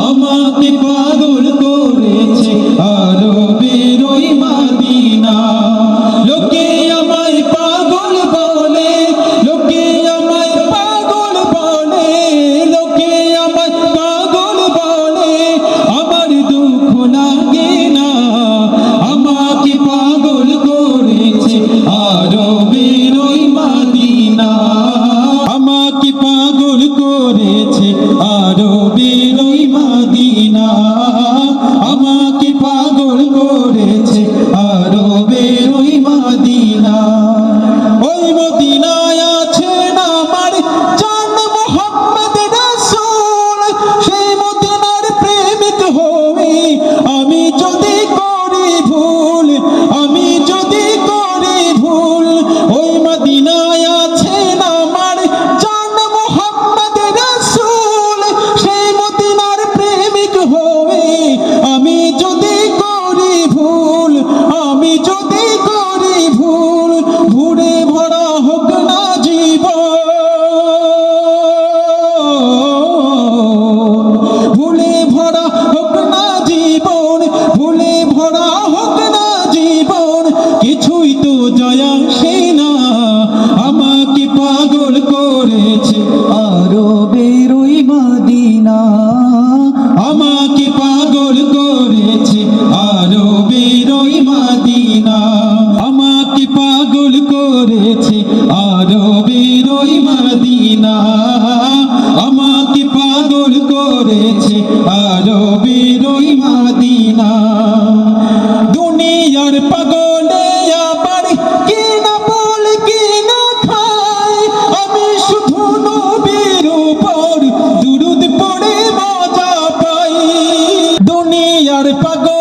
আমাকে পাগল করেছে আরবের ওই মদিনা। লোকে আমায় পাগল বলে, লোকে আমায় পাগল বলে, লোকে আমায় পাগল বলে, আমার দুঃখ লাগে না। আমাকে পাগল করেছে আরবের ওই মদিনা। আমাকে পাগল করেছে আরবের ওই মদিনা। আমাকে পাগল করেছে আরবের ওই মদিনা। ওই মদিনায় আছেন আমার জান মুহাম্মদ রাসূল। সেই মদিনার প্রেমিক হই আমি যদি করি ভুল, আমি যদি করি ভুল। ওই মদিনায় আছেন আমার জান মুহাম্মদ রাসূল। সেই মদিনার প্রেমিক হই আমি যদি করি ভুল, আমি যদি করি ভুল। ভুলে ভরা হোক না জীবন, ভুলে ভরা হোক না জীবন, ভুলে ভরা হোক না জীবন। কিছুই তো যায় আসে না। আমাকে পাগল করেছে আরবের ওই মদিনা। আমাকে পাগল করেছে আরবের ওই মদিনা। আমাকে পাগল করেছে আরবের ওই মদিনা। আমাকে পাগল করেছে আরবের ওই মদিনা। দুনিয়ার পাগলে আবার কি না বল কি না খায়, আমি শুধু নবীর উপর দুরূদ পড়ে মজা পাই। দুনিয়ার পাগল